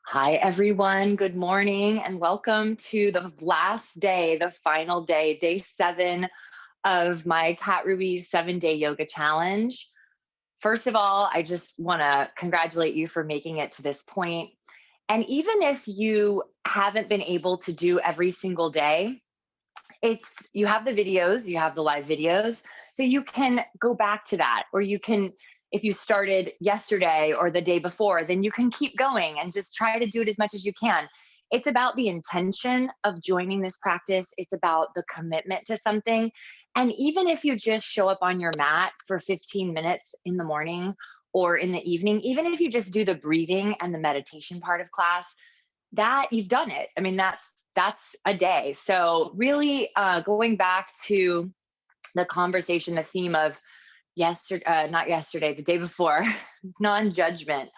Hi, everyone. Good morning, and welcome to the last day, the final day, day 7 of my Cat Ruiz 7-day yoga challenge. First of all, I just want to congratulate you for making it to this point. And even if you haven't been able to do every single day, it's you have the videos, you have the live videos, so you can go back to that, or you can, if you started yesterday or the day before, then you can keep going and just try to do it as much as you can. It's about the intention of joining this practice, it's about the commitment to something. And even if you just show up on your mat for 15 minutes in the morning or in the evening, even if you just do the breathing and the meditation part of class, that you've done it. I mean, that's a day. So really, going back to the conversation, the theme of yesterday, not yesterday, the day before, non-judgment,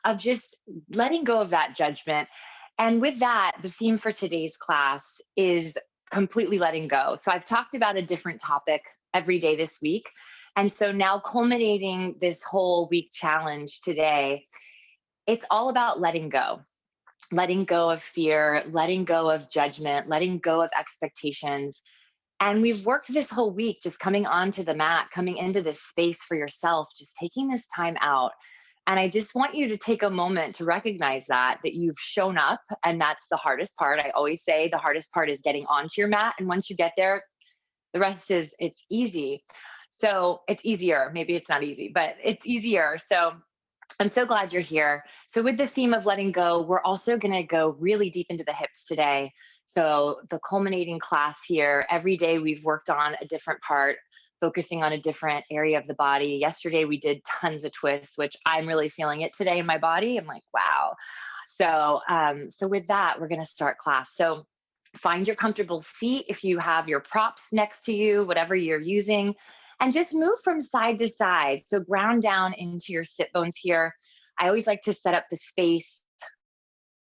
of just letting go of that judgment. And with that, the theme for today's class is completely letting go. So I've talked about a different topic every day this week. And so now, culminating this whole week challenge today, it's all about letting go of fear, letting go of judgment, letting go of expectations. And we've worked this whole week just coming onto the mat, coming into this space for yourself, just taking this time out. And I just want you to take a moment to recognize that you've shown up. And that's the hardest part. I always say the hardest part is getting onto your mat. And once you get there, the rest it's easy. So it's easier. Maybe it's not easy, but it's easier. So I'm so glad you're here. So, with the theme of letting go, we're also going to go really deep into the hips today. So, the culminating class here, every day we've worked on a different part, focusing on a different area of the body. Yesterday we did tons of twists, which I'm really feeling it today in my body. I'm like, wow. So with that, we're going to start class. So, find your comfortable seat if you have your props next to you, whatever you're using, and just move from side to side. So ground down into your sit bones here. I always like to set up the space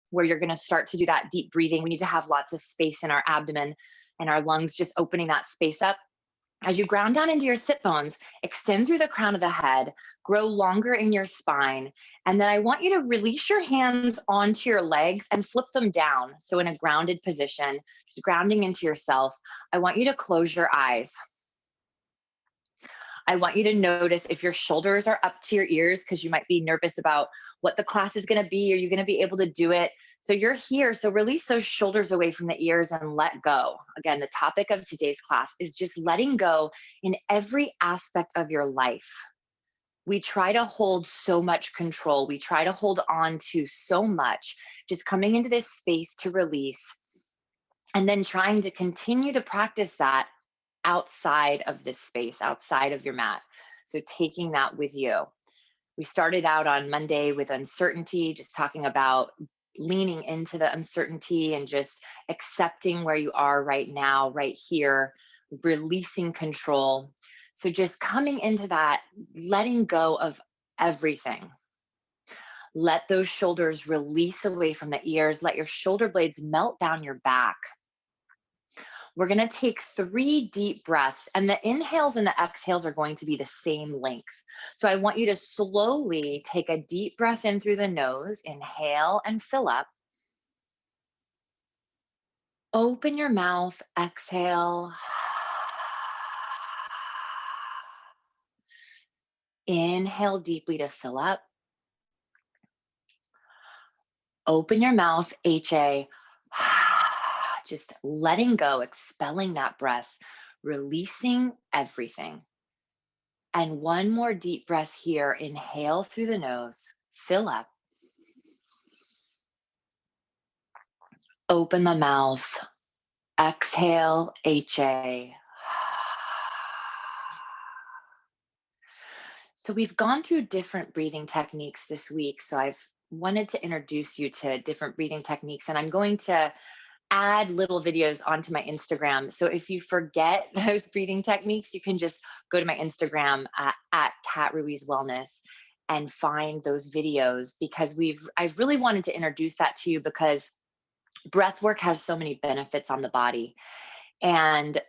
where you're going to start to do that deep breathing. We need to have lots of space in our abdomen and our lungs, just opening that space up. As you ground down into your sit bones, extend through the crown of the head, grow longer in your spine. And then I want you to release your hands onto your legs and flip them down. So in a grounded position, just grounding into yourself. I want you to close your eyes. I want you to notice if your shoulders are up to your ears, because you might be nervous about what the class is going to be. Are you going to be able to do it? So you're here. So release those shoulders away from the ears and let go. Again, the topic of today's class is just letting go in every aspect of your life. We try to hold so much control. We try to hold on to so much, just coming into this space to release and then trying to continue to practice that outside of this space, outside of your mat. So taking that with you. We started out on Monday with uncertainty, just talking about leaning into the uncertainty and just accepting where you are right now, right here, releasing control. So just coming into that, letting go of everything. Let those shoulders release away from the ears. Let your shoulder blades melt down your back. We're going to take 3 deep breaths, and the inhales and the exhales are going to be the same length. So I want you to slowly take a deep breath in through the nose, inhale and fill up. Open your mouth, exhale. Inhale deeply to fill up. Open your mouth, HA. Just letting go, expelling that breath, releasing everything. And one more deep breath here. Inhale through the nose, fill up. Open the mouth, exhale, HA. So we've gone through different breathing techniques this week. So I've wanted to introduce you to different breathing techniques, and I'm going to add little videos onto my Instagram. So if you forget those breathing techniques, you can just go to my Instagram at Cat Ruiz Wellness and find those videos, because I've really wanted to introduce that to you because breath work has so many benefits on the body. And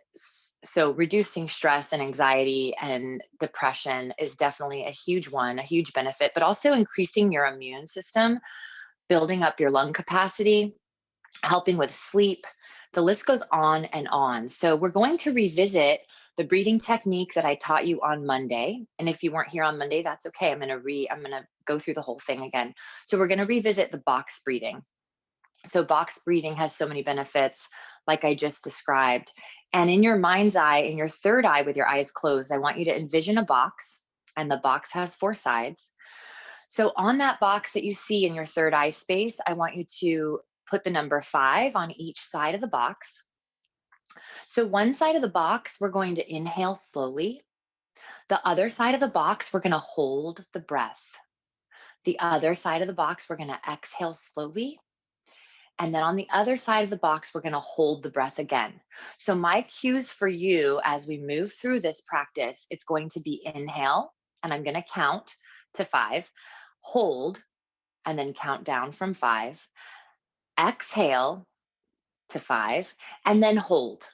so reducing stress and anxiety and depression is definitely a huge one, a huge benefit, but also increasing your immune system. building up your lung capacity, helping with sleep. The list goes on and on. So we're going to revisit the breathing technique that I taught you on Monday. And if you weren't here on Monday, that's okay. I'm gonna go through the whole thing again. So we're gonna revisit the box breathing. So box breathing has so many benefits, like I just described. And in your mind's eye, in your third eye with your eyes closed, I want you to envision a box, and the box has 4 sides. So on that box that you see in your third eye space, I want you to put the number 5 on each side of the box. So one side of the box, we're going to inhale slowly. The other side of the box, we're going to hold the breath. The other side of the box, we're going to exhale slowly. And then on the other side of the box, we're going to hold the breath again. So my cues for you as we move through this practice, it's going to be inhale, and I'm going to count to 5, hold, and then count down from 5, exhale to 5, and then hold,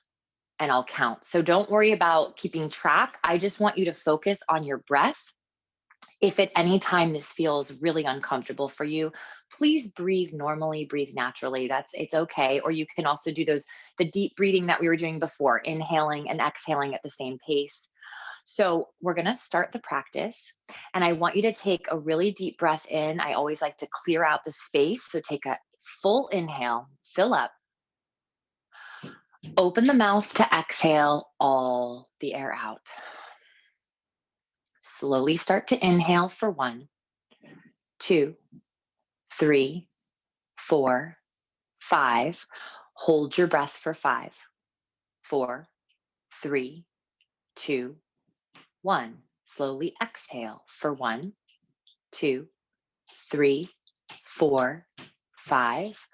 and I'll count. So don't worry about keeping track. I just want you to focus on your breath. If at any time this feels really uncomfortable for you, please breathe normally, breathe naturally. It's okay. Or you can also do the deep breathing that we were doing before, inhaling and exhaling at the same pace. So we're going to start the practice, and I want you to take a really deep breath in. I always like to clear out the space. So take a full inhale, fill up, open the mouth to exhale all the air out. Slowly start to inhale for 1, 2, 3, 4, 5. Hold your breath for 5, 4, 3, 2, 1. Slowly exhale for 1, 2, 3, 4, 5.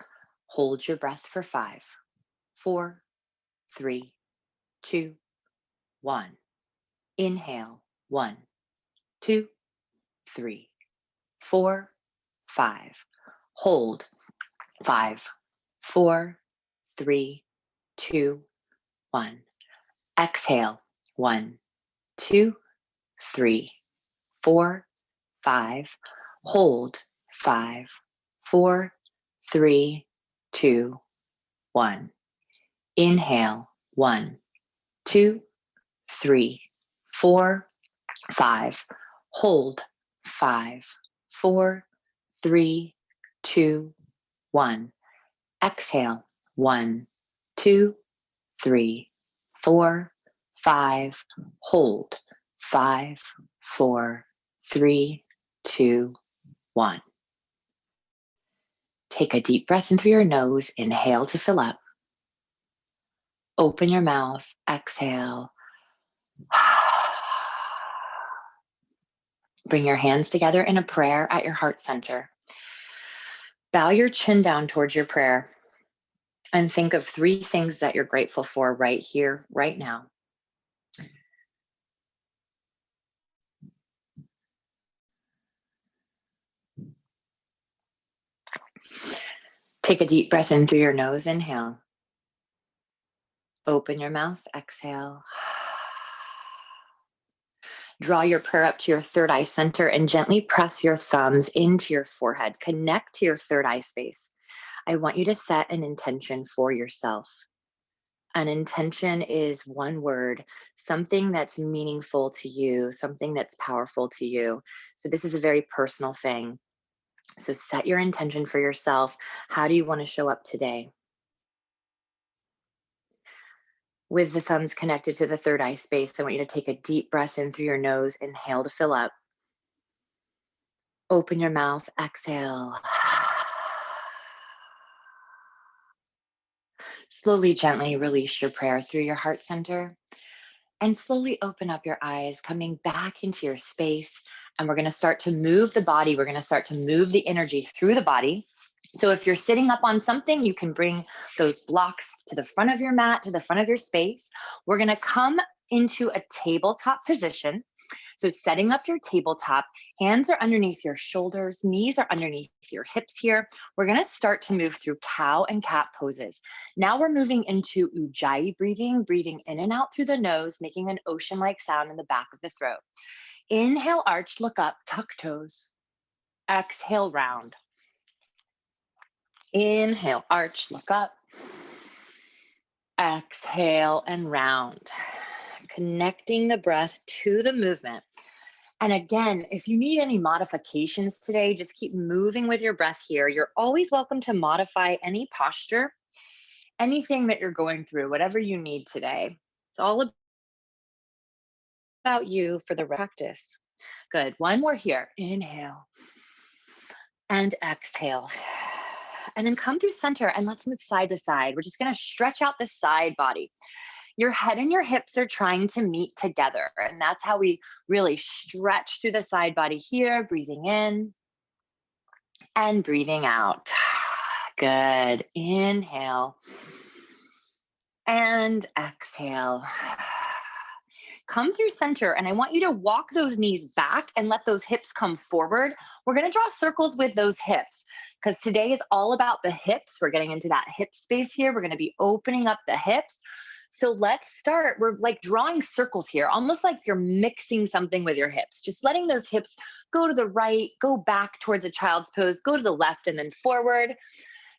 Hold your breath for 5, 4, 3, 2, 1. Inhale 1, 2, 3, 4, 5. Hold 5, 4, 3, 2, 1. Exhale 1, 2, 3, 4, 5. Hold 5, 4, 3, 2, 1. Inhale 1, 2, 3, 4, 5. Hold 5, 4, 3, 2, 1. Exhale 1, 2, 3, 4, 5. Hold 5, 4, 3, 2, 1. Take a deep breath in through your nose. Inhale to fill up. Open your mouth. Exhale. Bring your hands together in a prayer at your heart center. Bow your chin down towards your prayer and think of 3 things that you're grateful for right here, right now. Take a deep breath in through your nose. Inhale. Open your mouth. Exhale. Draw your prayer up to your third eye center and gently press your thumbs into your forehead. Connect to your third eye space. I want you to set an intention for yourself. An intention is one word, something that's meaningful to you, something that's powerful to you. So this is a very personal thing. So set your intention for yourself. How do you want to show up today? With the thumbs connected to the third eye space, I want you to take a deep breath in through your nose. Inhale to fill up. Open your mouth. Exhale. Slowly, gently release your prayer through your heart center. And slowly open up your eyes, coming back into your space. And we're going to start to move the body. We're going to start to move the energy through the body. So if you're sitting up on something, you can bring those blocks to the front of your mat, to the front of your space. We're going to come into a tabletop position. So setting up your tabletop, hands are underneath your shoulders, knees are underneath your hips here. We're going to start to move through cow and cat poses. Now we're moving into ujjayi breathing, breathing in and out through the nose, making an ocean-like sound in the back of the throat. Inhale, arch, look up, tuck toes. Exhale, round. Inhale, arch, look up. Exhale and round. Connecting the breath to the movement. And again, if you need any modifications today, just keep moving with your breath here. You're always welcome to modify any posture, anything that you're going through, whatever you need today. It's all about you for the practice. Good. One more here. Inhale and exhale. And then come through center and let's move side to side. We're just going to stretch out the side body. Your head and your hips are trying to meet together. And that's how we really stretch through the side body here, breathing in and breathing out. Good. Inhale and exhale. Come through center, and I want you to walk those knees back and let those hips come forward. We're going to draw circles with those hips because today is all about the hips. We're getting into that hip space here. We're going to be opening up the hips. So let's start. We're like drawing circles here, almost like you're mixing something with your hips, just letting those hips go to the right, go back towards a child's pose, go to the left and then forward.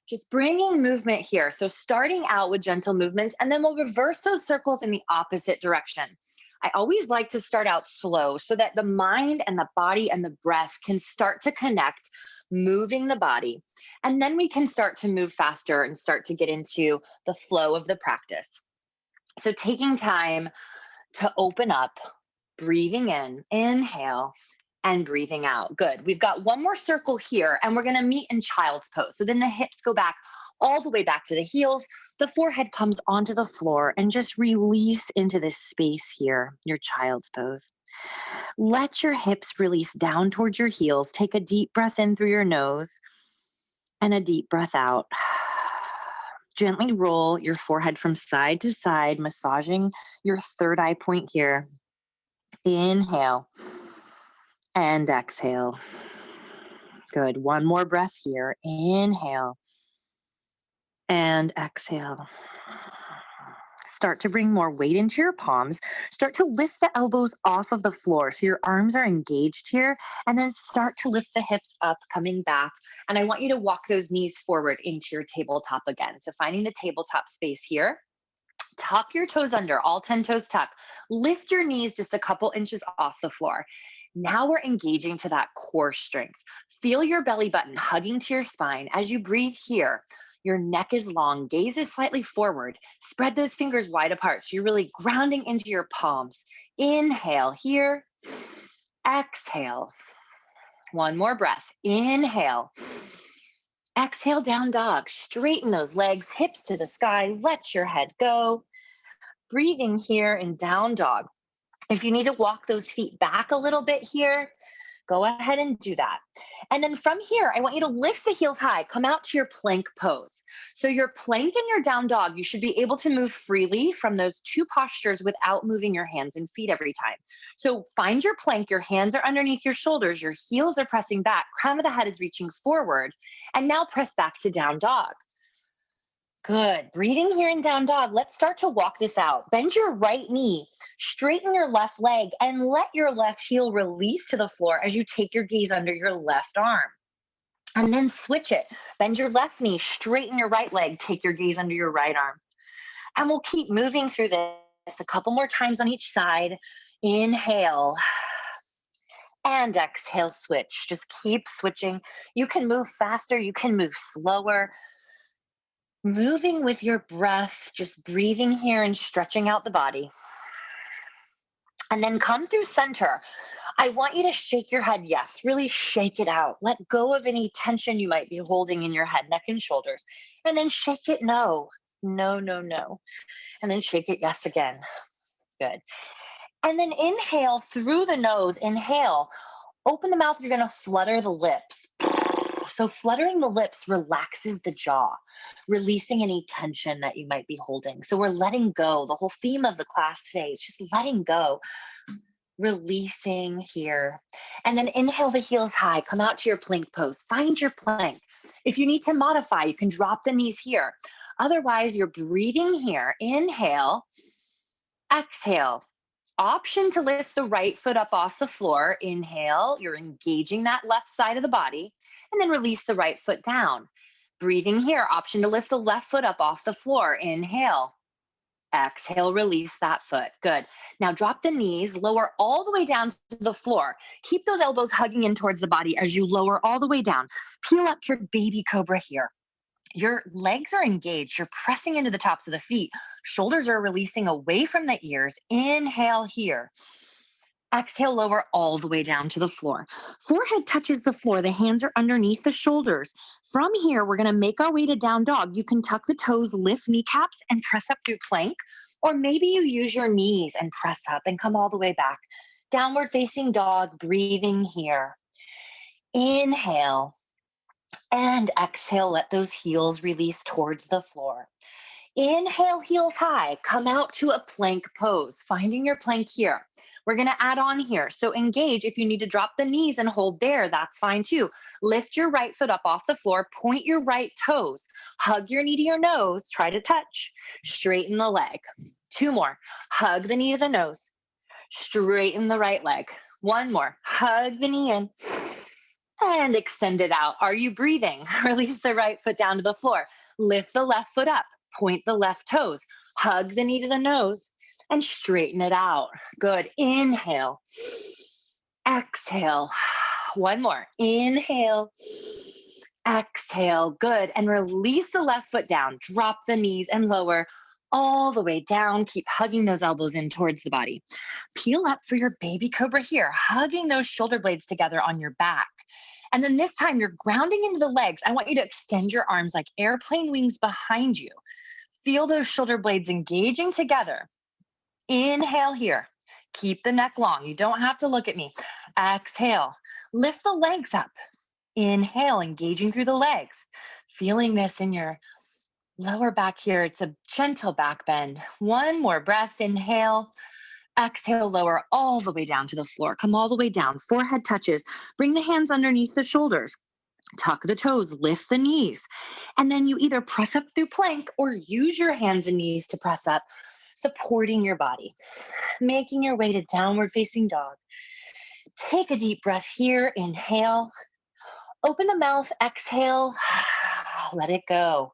Just bringing movement here. So starting out with gentle movements, and then we'll reverse those circles in the opposite direction. I always like to start out slow so that the mind and the body and the breath can start to connect, moving the body. And then we can start to move faster and start to get into the flow of the practice. So taking time to open up, breathing in, inhale, and breathing out. Good. We've got one more circle here, and we're going to meet in child's pose. So then the hips go back all the way back to the heels. The forehead comes onto the floor and just release into this space here, your child's pose. Let your hips release down towards your heels. Take a deep breath in through your nose and a deep breath out. Gently roll your forehead from side to side, massaging your third eye point here. Inhale and exhale. Good. One more breath here. Inhale and exhale. Start to bring more weight into your palms. Start to lift the elbows off of the floor so your arms are engaged here. And then start to lift the hips up, coming back. And I want you to walk those knees forward into your tabletop again. So finding the tabletop space here. Tuck your toes under, all 10 toes tuck. Lift your knees just a couple inches off the floor. Now we're engaging to that core strength. Feel your belly button hugging to your spine. As you breathe here, your neck is long, gaze is slightly forward. Spread those fingers wide apart so you're really grounding into your palms. Inhale here, exhale. One more breath. Inhale. Exhale, down dog. Straighten those legs, hips to the sky. Let your head go. Breathing here in down dog. If you need to walk those feet back a little bit here, go ahead and do that. And then from here, I want you to lift the heels high, come out to your plank pose. So your plank and your down dog, you should be able to move freely from those two postures without moving your hands and feet every time. So find your plank, your hands are underneath your shoulders, your heels are pressing back, crown of the head is reaching forward, and now press back to down dog. Good. Breathing here in down dog. Let's start to walk this out. Bend your right knee, straighten your left leg, and let your left heel release to the floor as you take your gaze under your left arm. And then switch it. Bend your left knee, straighten your right leg, take your gaze under your right arm. And we'll keep moving through this a couple more times on each side. Inhale and exhale, switch. Just keep switching. You can move faster, you can move slower. Moving with your breath, just breathing here and stretching out the body. And then come through center. I want you to shake your head. Yes, really shake it out. Let go of any tension you might be holding in your head, neck, and shoulders. And then shake it no. No, no, no. And then shake it yes again. Good. And then inhale through the nose. Inhale. Open the mouth. You're going to flutter the lips. So fluttering the lips relaxes the jaw, releasing any tension that you might be holding. So we're letting go. The whole theme of the class today is just letting go, releasing here. And then inhale the heels high, come out to your plank pose. Find your plank. If you need to modify, you can drop the knees here. Otherwise, you're breathing here. Inhale, exhale. Option to lift the right foot up off the floor. Inhale, you're engaging that left side of the body, and then release the right foot down. Breathing here, option to lift the left foot up off the floor. Inhale. Exhale, release that foot. Good. Now drop the knees, lower all the way down to the floor. Keep those elbows hugging in towards the body as you lower all the way down. Peel up for baby cobra here. Your legs are engaged. You're pressing into the tops of the feet. Shoulders are releasing away from the ears. Inhale here. Exhale, lower all the way down to the floor. Forehead touches the floor. The hands are underneath the shoulders. From here, we're going to make our way to down dog. You can tuck the toes, lift kneecaps, and press up through plank. Or maybe you use your knees and press up and come all the way back. Downward facing dog, breathing here. Inhale and exhale. Let those heels release towards the floor. Inhale, heels high. Come out to a plank pose, finding your plank here. We're going to add on here. So engage. If you need to drop the knees and hold there, that's fine too. Lift your right foot up off the floor. Point your right toes. Hug your knee to your nose. Try to touch. Straighten the leg. Two more. Hug the knee to the nose. Straighten the right leg. One more. Hug the knee in. And extend it out. Are you breathing? Release the right foot down to the floor. Lift the left foot up. Point the left toes. Hug the knee to the nose and straighten it out. Good. Inhale. Exhale. One more. Inhale. Exhale. Good. And release the left foot down. Drop the knees and lower all the way down. Keep hugging those elbows in towards the body. Peel up for your baby cobra here, hugging those shoulder blades together on your back. And then this time you're grounding into the legs. I want you to extend your arms like airplane wings behind you. Feel those shoulder blades engaging together. Inhale here. Keep the neck long. You don't have to look at me. Exhale. Lift the legs up. Inhale, engaging through the legs. Feeling this in your lower back here. It's a gentle back bend. One more breath. Inhale. Exhale, lower all the way down to the floor. Come all the way down. Forehead touches. Bring the hands underneath the shoulders. Tuck the toes, lift the knees. And then you either press up through plank or use your hands and knees to press up, supporting your body. Making your way to downward facing dog. Take a deep breath here. Inhale. Open the mouth. Exhale. Let it go.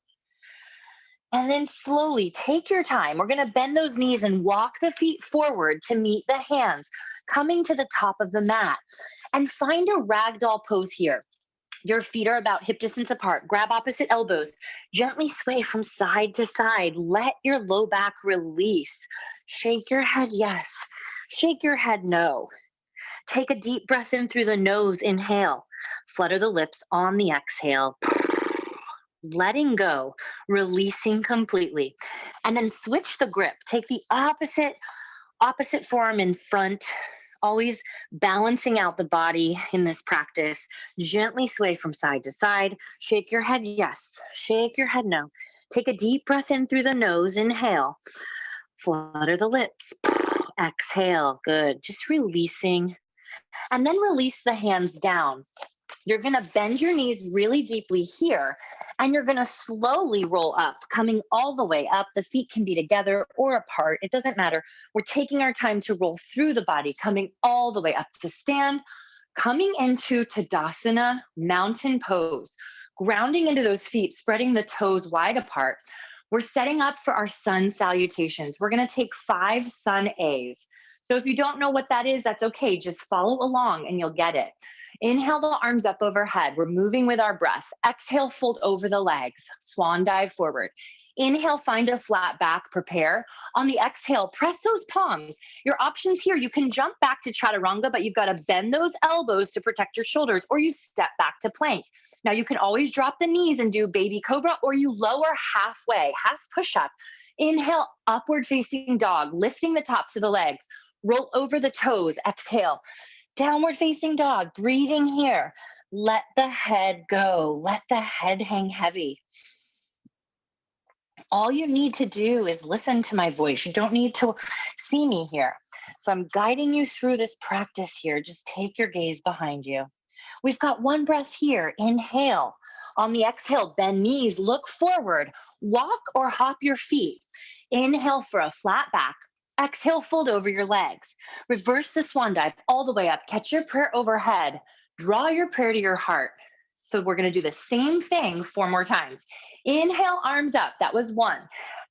And then slowly take your time. We're going to bend those knees and walk the feet forward to meet the hands, coming to the top of the mat. And find a ragdoll pose here. Your feet are about hip distance apart. Grab opposite elbows. Gently sway from side to side. Let your low back release. Shake your head yes. Shake your head no. Take a deep breath in through the nose. Inhale. Flutter the lips on the exhale. Letting go, releasing completely. And then switch the grip. Take the opposite forearm in front, always balancing out the body in this practice. Gently sway from side to side. Shake your head yes. Shake your head no. Take a deep breath in through the nose. Inhale. Flutter the lips. Exhale. Good. Just releasing. And then release the hands down. You're going to bend your knees really deeply here, and you're going to slowly roll up, coming all the way up. The feet can be together or apart. It doesn't matter. We're taking our time to roll through the body, coming all the way up to stand, coming into Tadasana, mountain pose, grounding into those feet, spreading the toes wide apart. We're setting up for our sun salutations. We're going to take 5 sun A's. So if you don't know what that is, that's okay. Just follow along and you'll get it. Inhale the arms up overhead. We're moving with our breath. Exhale, fold over the legs. Swan dive forward. Inhale, find a flat back, prepare. On the exhale, press those palms. Your options here, you can jump back to chaturanga, but you've got to bend those elbows to protect your shoulders, or you step back to plank. Now you can always drop the knees and do baby cobra, or you lower halfway, half push-up. Inhale, upward facing dog, lifting the tops of the legs. Roll over the toes, exhale. Downward facing dog, breathing here. Let the head go. Let the head hang heavy. All you need to do is listen to my voice. You don't need to see me here. So I'm guiding you through this practice here. Just take your gaze behind you. We've got one breath here. Inhale. On the exhale, bend knees, look forward. Walk or hop your feet. Inhale for a flat back. Exhale, fold over your legs. Reverse the swan dive all the way up. Catch your prayer overhead. Draw your prayer to your heart. So we're going to do the same thing 4 more times. Inhale, arms up. That was 1.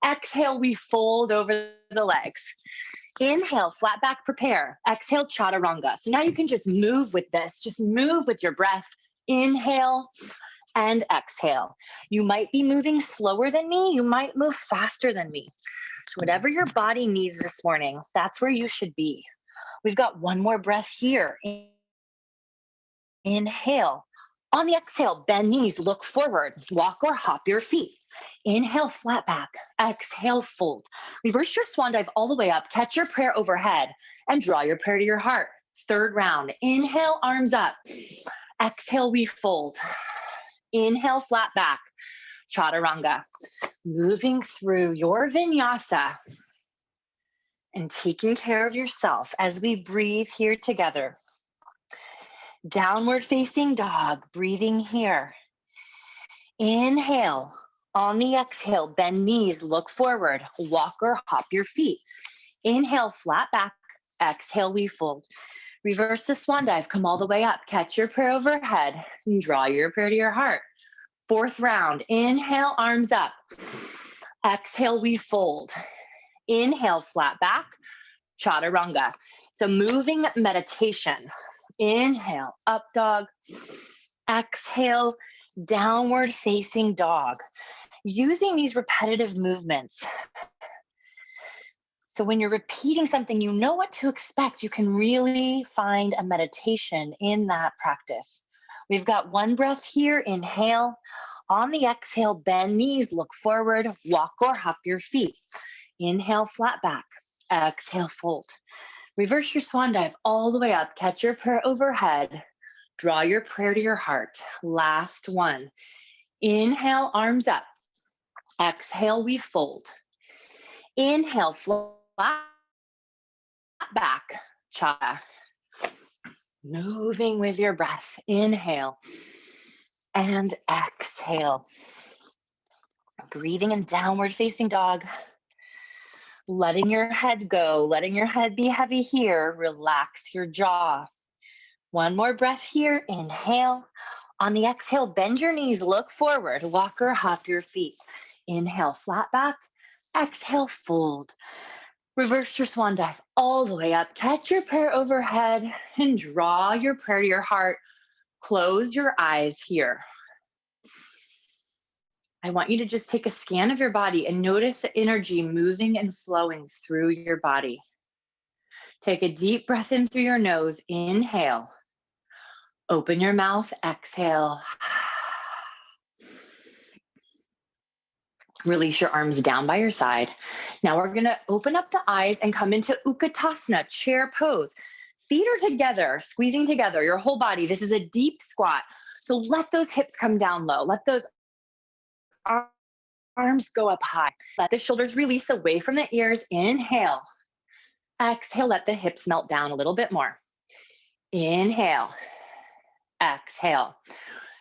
Exhale, we fold over the legs. Inhale, flat back, prepare. Exhale, chaturanga. So now you can just move with this. Just move with your breath. Inhale and exhale. You might be moving slower than me. You might move faster than me. So whatever your body needs this morning, that's where you should be. We've got 1 more breath here. Inhale. On the exhale, bend knees, look forward, walk or hop your feet. Inhale, flat back. Exhale, fold. Reverse your swan dive all the way up. Catch your prayer overhead and draw your prayer to your heart. 3rd round. Inhale, arms up. Exhale, we fold. Inhale, flat back. Chaturanga. Moving through your vinyasa and taking care of yourself as we breathe here together. Downward facing dog, breathing here. Inhale. On the exhale, bend knees, look forward, walk or hop your feet. Inhale, flat back. Exhale, we fold. Reverse the swan dive, come all the way up. Catch your prayer overhead and draw your prayer to your heart. 4th round. Inhale, arms up. Exhale, we fold. Inhale, flat back. Chaturanga. It's a moving meditation. Inhale, up dog. Exhale, downward facing dog. Using these repetitive movements. So when you're repeating something, you know what to expect. You can really find a meditation in that practice. We've got 1 breath here. Inhale. On the exhale, bend knees, look forward, walk or hop your feet. Inhale, flat back. Exhale, fold. Reverse your swan dive all the way up. Catch your prayer overhead. Draw your prayer to your heart. Last one. Inhale, arms up. Exhale, we fold. Inhale, flat back. Cha. Moving with your breath. Inhale and exhale. Breathing in downward facing dog. Letting your head go, letting your head be heavy here. Relax your jaw. 1 more breath here. Inhale. On the exhale, bend your knees, look forward, walk or hop your feet. Inhale, flat back. Exhale, fold. Reverse your swan dive all the way up. Catch your prayer overhead and draw your prayer to your heart. Close your eyes here. I want you to just take a scan of your body and notice the energy moving and flowing through your body. Take a deep breath in through your nose. Inhale. Open your mouth. Exhale. Release your arms down by your side. Now we're going to open up the eyes and come into Utkatasana, chair pose. Feet are together, squeezing together, your whole body. This is a deep squat. So let those hips come down low. Let those arms go up high. Let the shoulders release away from the ears. Inhale. Exhale, let the hips melt down a little bit more. Inhale. Exhale.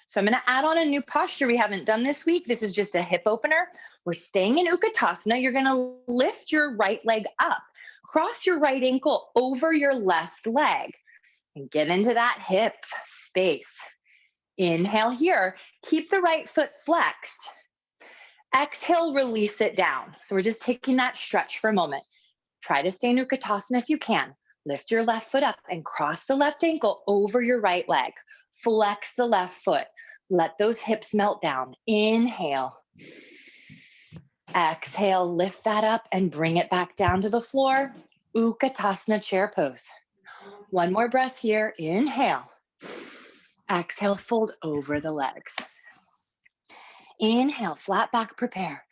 So I'm going to add on a new posture we haven't done this week. This is just a hip opener. We're staying in Utkatasana. You're going to lift your right leg up. Cross your right ankle over your left leg and get into that hip space. Inhale here. Keep the right foot flexed. Exhale, release it down. So we're just taking that stretch for a moment. Try to stay in Utkatasana if you can. Lift your left foot up and cross the left ankle over your right leg. Flex the left foot. Let those hips melt down. Inhale. Exhale, lift that up and bring it back down to the floor. Utkatasana chair pose. 1 more breath here. Inhale. Exhale, fold over the legs. Inhale, flat back, prepare.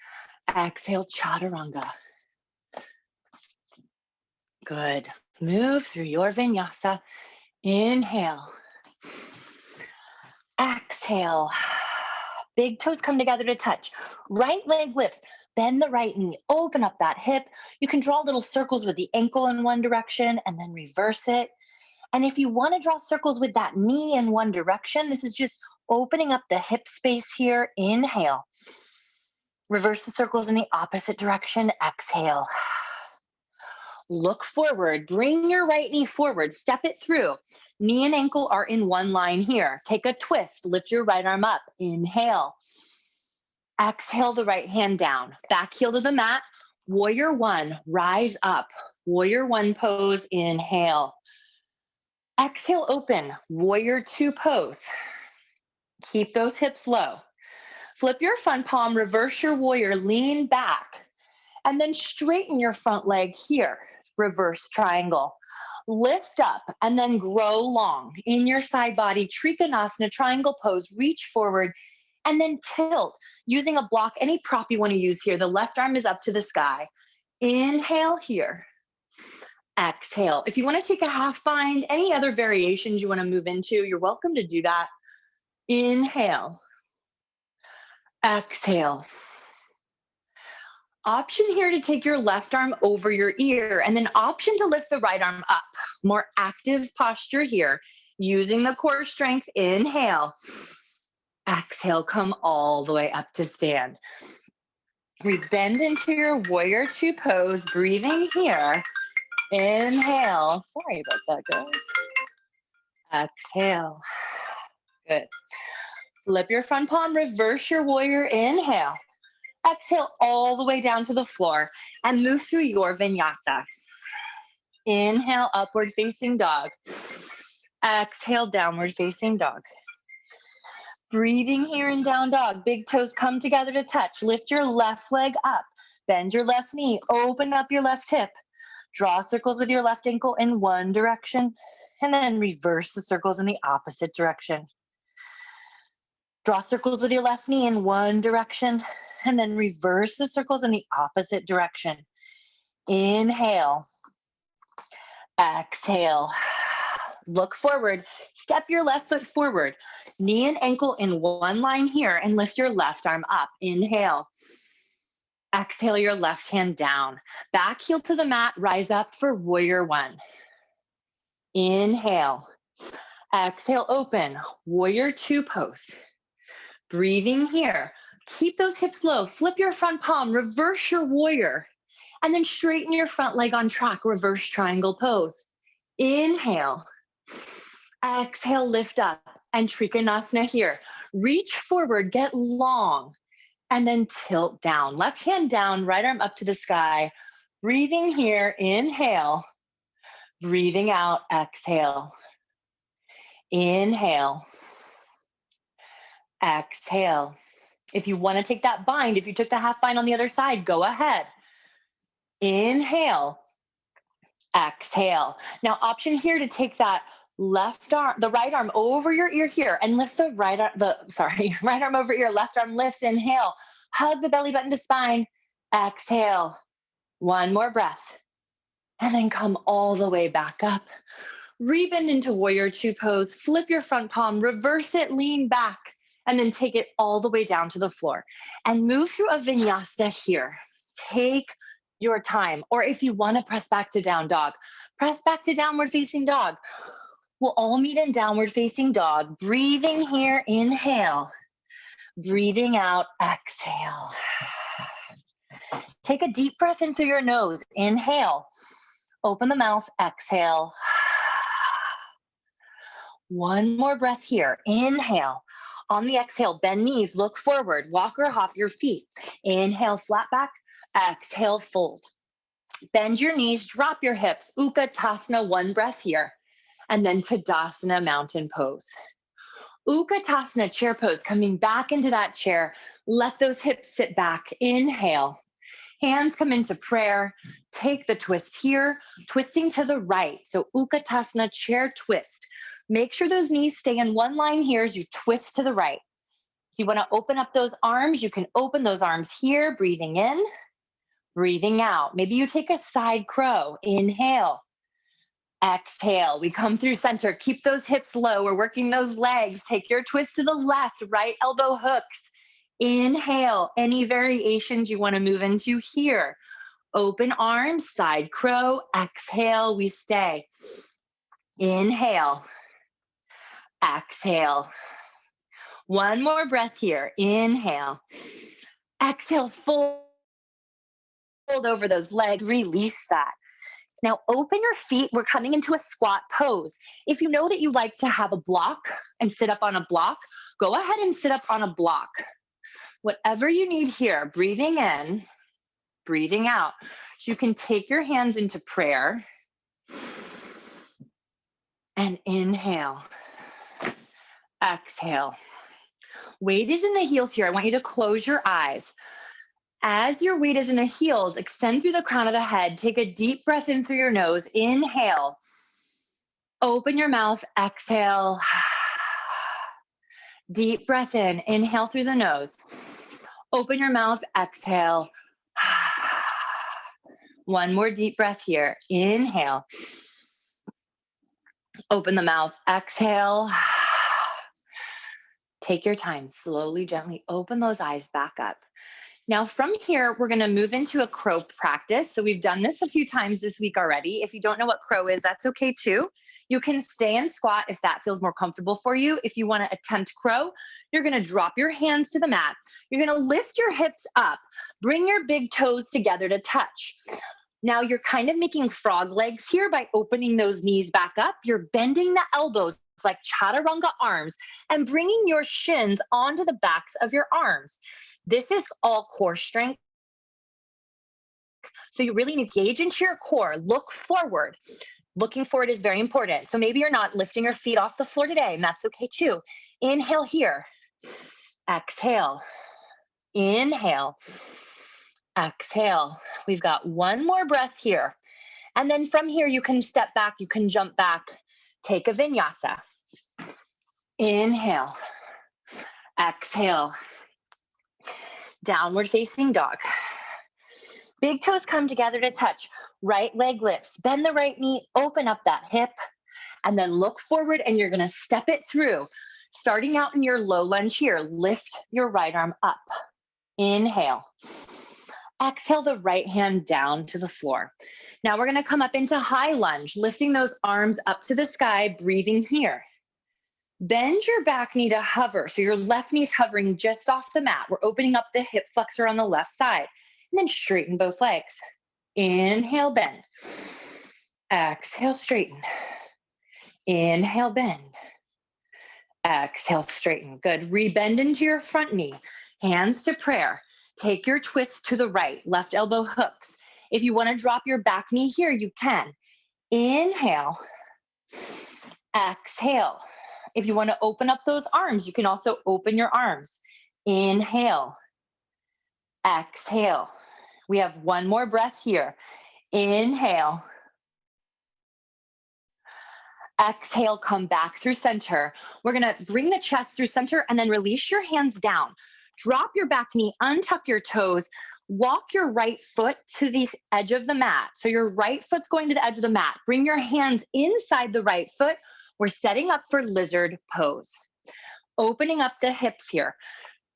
Exhale, chaturanga. Good. Move through your vinyasa. Inhale. Exhale. Big toes come together to touch. Right leg lifts. Bend the right knee. Open up that hip. You can draw little circles with the ankle in one direction and then reverse it. And if you want to draw circles with that knee in one direction, this is just opening up the hip space here. Inhale. Reverse the circles in the opposite direction. Exhale. Look forward, bring your right knee forward, step it through. Knee and ankle are in one line here. Take a twist, lift your right arm up. Inhale. Exhale the right hand down. Back heel to the mat. Warrior one, rise up. Warrior one pose, inhale. Exhale, open. Warrior two pose. Keep those hips low. Flip your front palm, reverse your warrior, lean back, and then straighten your front leg here. Reverse triangle. Lift up and then grow long in your side body. Trikonasana, triangle pose. Reach forward and then tilt using a block, any prop you want to use here. The left arm is up to the sky. Inhale here. Exhale. If you want to take a half bind, any other variations you want to move into, you're welcome to do that. Inhale. Exhale. Option here to take your left arm over your ear, and then option to lift the right arm up. More active posture here. Using the core strength. Inhale. Exhale, come all the way up to stand. Bend into your warrior two pose, breathing here. Inhale. Sorry about that, guys. Exhale. Good. Flip your front palm, reverse your warrior. Inhale. Exhale all the way down to the floor and move through your vinyasa. Inhale, upward facing dog. Exhale, downward facing dog. Breathing here in down dog. Big toes come together to touch. Lift your left leg up. Bend your left knee. Open up your left hip. Draw circles with your left ankle in one direction, and then reverse the circles in the opposite direction. Draw circles with your left knee in one direction, and then reverse the circles in the opposite direction. Inhale. Exhale. Look forward. Step your left foot forward. Knee and ankle in one line here, and lift your left arm up. Inhale. Exhale your left hand down. Back heel to the mat. Rise up for warrior one. Inhale. Exhale, open. Warrior two pose. Breathing here. Keep those hips low. Flip your front palm. Reverse your warrior. And then straighten your front leg on track. Reverse triangle pose. Inhale. Exhale, lift up. And Trikonasana here. Reach forward, get long, and then tilt down. Left hand down, right arm up to the sky. Breathing here, inhale. Breathing out, exhale. Inhale. Exhale. If you want to take that bind, if you took the half bind on the other side, go ahead. Inhale. Exhale. Now, option here to take that left arm, the right arm over your ear here, and lift the right arm over ear, left arm lifts. Inhale. Hug the belly button to spine. Exhale. One more breath. And then come all the way back up. Rebend into warrior two pose. Flip your front palm, reverse it, lean back, and then take it all the way down to the floor. And move through a vinyasa here. Take your time. Or if you want to press back to down dog, press back to downward facing dog. We'll all meet in downward facing dog. Breathing here, inhale. Breathing out, exhale. Take a deep breath in through your nose. Inhale. Open the mouth, exhale. One more breath here. Inhale. On the exhale, bend knees, look forward, walk or hop your feet. Inhale, flat back. Exhale, fold. Bend your knees, drop your hips. Utkatasana, one breath here. And then Tadasana, mountain pose. Utkatasana, chair pose, coming back into that chair. Let those hips sit back. Inhale. Hands come into prayer. Take the twist here, twisting to the right. So Utkatasana, chair twist. Make sure those knees stay in one line here as you twist to the right. If you want to open up those arms, you can open those arms here, breathing in, breathing out. Maybe you take a side crow. Inhale. Exhale. We come through center. Keep those hips low. We're working those legs. Take your twist to the left, right elbow hooks. Inhale. Any variations you want to move into here. Open arms, side crow. Exhale. We stay. Inhale. Exhale. One more breath here. Inhale. Exhale. Fold over those legs. Release that. Now open your feet. We're coming into a squat pose. If you know that you like to have a block and sit up on a block, go ahead and sit up on a block. Whatever you need here, breathing in, breathing out. So you can take your hands into prayer and inhale, exhale. Weight is in the heels here. I want you to close your eyes. As your weight is in the heels, extend through the crown of the head. Take a deep breath in through your nose. Inhale. Open your mouth. Exhale. Deep breath in. Inhale through the nose. Open your mouth. Exhale. One more deep breath here. Inhale. Open the mouth. Exhale. Take your time. Slowly, gently open those eyes back up. Now from here, we're going to move into a crow practice. So we've done this a few times this week already. If you don't know what crow is, that's okay too. You can stay in squat if that feels more comfortable for you. If you want to attempt crow, you're going to drop your hands to the mat. You're going to lift your hips up. Bring your big toes together to touch. Now you're kind of making frog legs here by opening those knees back up. You're bending the elbows like chaturanga arms and bringing your shins onto the backs of your arms. This is all core strength. So you really need to engage into your core. Look forward. Looking forward is very important. So maybe you're not lifting your feet off the floor today, and that's okay too. Inhale here. Exhale. Inhale. Exhale. We've got one more breath here. And then from here, you can step back, you can jump back, take a vinyasa. Inhale. Exhale. Downward facing dog. Big toes come together to touch. Right leg lifts. Bend the right knee, open up that hip, and then look forward and you're going to step it through. Starting out in your low lunge here, lift your right arm up. Inhale. Exhale the right hand down to the floor. Now we're going to come up into high lunge, lifting those arms up to the sky, breathing here. Bend your back knee to hover. So your left knee's hovering just off the mat. We're opening up the hip flexor on the left side. And then straighten both legs. Inhale, bend. Exhale, straighten. Inhale, bend. Exhale, straighten. Good. Rebend into your front knee. Hands to prayer. Take your twist to the right. Left elbow hooks. If you want to drop your back knee here, you can. Inhale. Exhale. If you want to open up those arms, you can also open your arms. Inhale. Exhale. We have one more breath here. Inhale. Exhale, come back through center. We're going to bring the chest through center and then release your hands down. Drop your back knee, untuck your toes, walk your right foot to the edge of the mat. So your right foot's going to the edge of the mat. Bring your hands inside the right foot. We're setting up for lizard pose. Opening up the hips here.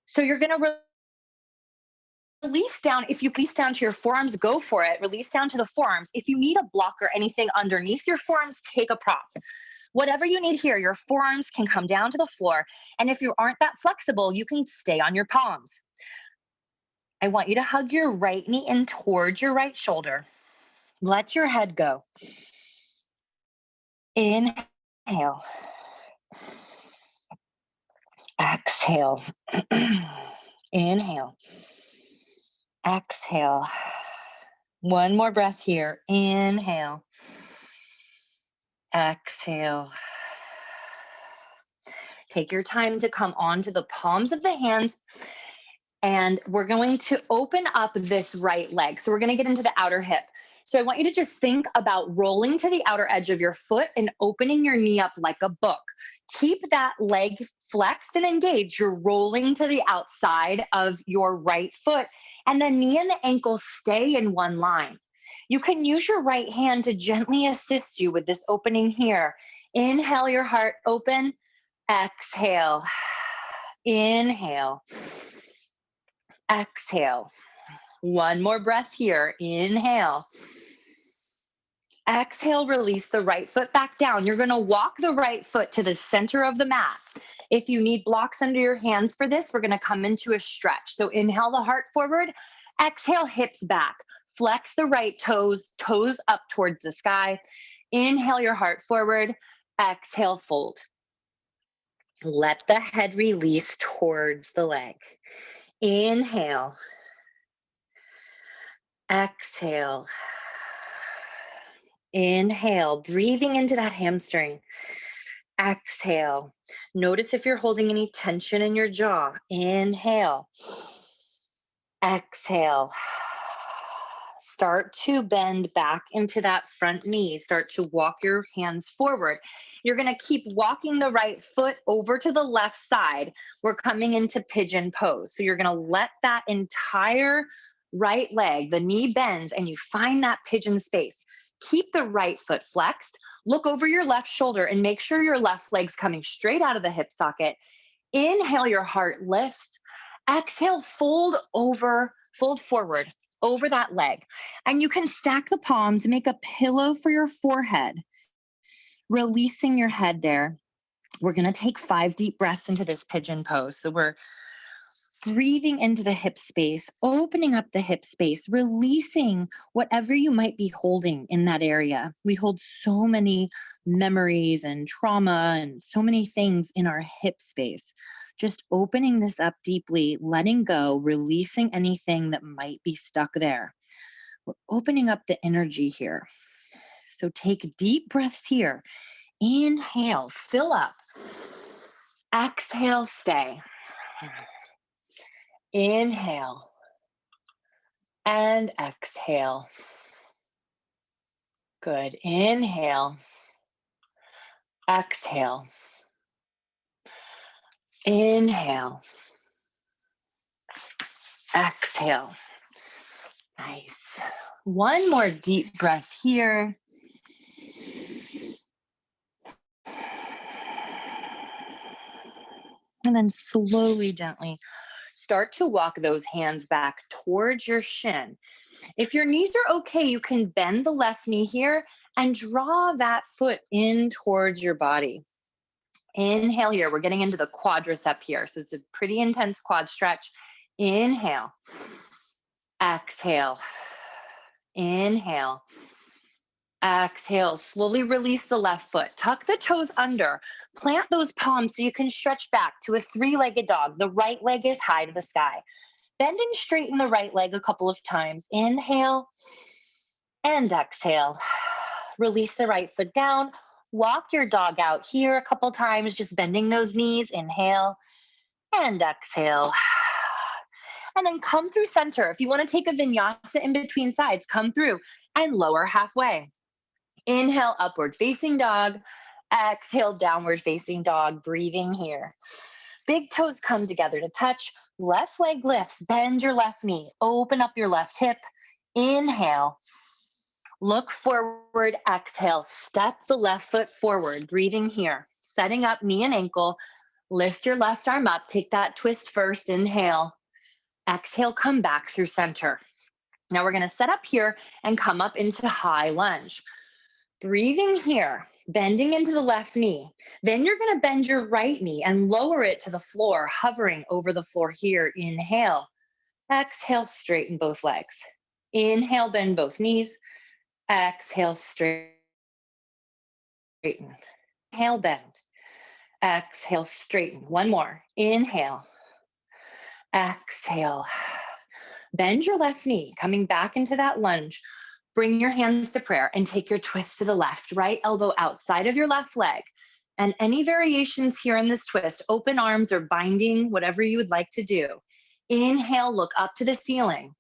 So you're going to release down. If you release down to your forearms, go for it. Release down to the forearms. If you need a block or anything underneath your forearms, take a prop. Whatever you need here, your forearms can come down to the floor. And if you aren't that flexible, you can stay on your palms. I want you to hug your right knee in towards your right shoulder. Let your head go. Inhale. Exhale. Inhale. Exhale. One more breath here. Inhale. Exhale. Take your time to come onto the palms of the hands. And we're going to open up this right leg. So we're going to get into the outer hip. So I want you to just think about rolling to the outer edge of your foot and opening your knee up like a book. Keep that leg flexed and engaged. You're rolling to the outside of your right foot, and the knee and the ankle stay in one line. You can use your right hand to gently assist you with this opening here. Inhale your heart open. Exhale. Inhale. Exhale. One more breath here. Inhale. Exhale, release the right foot back down. You're going to walk the right foot to the center of the mat. If you need blocks under your hands for this, we're going to come into a stretch. So inhale the heart forward, exhale hips back. Flex the right toes, toes up towards the sky. Inhale your heart forward, exhale fold. Let the head release towards the leg. Inhale, exhale. Inhale, breathing into that hamstring. Exhale. Notice if you're holding any tension in your jaw. Inhale. Exhale. Start to bend back into that front knee. Start to walk your hands forward. You're going to keep walking the right foot over to the left side. We're coming into pigeon pose. So you're going to let that entire right leg, the knee bends, and you find that pigeon space. Keep the right foot flexed. Look over your left shoulder and make sure your left leg's coming straight out of the hip socket. Inhale, your heart lifts. Exhale, fold forward over that leg. And you can stack the palms, make a pillow for your forehead, releasing your head there. We're going to take 5 deep breaths into this pigeon pose. So we're breathing into the hip space, opening up the hip space, releasing whatever you might be holding in that area. We hold so many memories and trauma and so many things in our hip space. Just opening this up deeply, letting go, releasing anything that might be stuck there. We're opening up the energy here. So take deep breaths here. Inhale, fill up. Exhale, stay. Inhale and exhale. Good. Inhale. Exhale. Inhale. Exhale. Nice. One more deep breath here. And then slowly, gently start to walk those hands back towards your shin. If your knees are okay, you can bend the left knee here and draw that foot in towards your body. Inhale here. We're getting into the quadricep here. So it's a pretty intense quad stretch. Inhale. Exhale. Inhale. Exhale. Slowly release the left foot. Tuck the toes under. Plant those palms so you can stretch back to a 3-legged dog. The right leg is high to the sky. Bend and straighten the right leg a couple of times. Inhale and exhale. Release the right foot down. Walk your dog out here a couple times, just bending those knees. Inhale and exhale. And then come through center. If you want to take a vinyasa in between sides, come through and lower halfway. Inhale, upward facing dog. Exhale, downward facing dog. Breathing here. Big toes come together to touch. Left leg lifts. Bend your left knee. Open up your left hip. Inhale. Look forward. Exhale. Step the left foot forward. Breathing here. Setting up knee and ankle. Lift your left arm up. Take that twist first. Inhale. Exhale. Come back through center. Now we're going to set up here and come up into high lunge. Breathing here, bending into the left knee. Then you're going to bend your right knee and lower it to the floor, hovering over the floor here. Inhale. Exhale, straighten both legs. Inhale, bend both knees. Exhale, straighten. Inhale, bend. Exhale, straighten. One more. Inhale. Exhale. Bend your left knee, coming back into that lunge. Bring your hands to prayer and take your twist to the left. Right elbow outside of your left leg. And any variations here in this twist, open arms or binding, whatever you would like to do. Inhale, look up to the ceiling.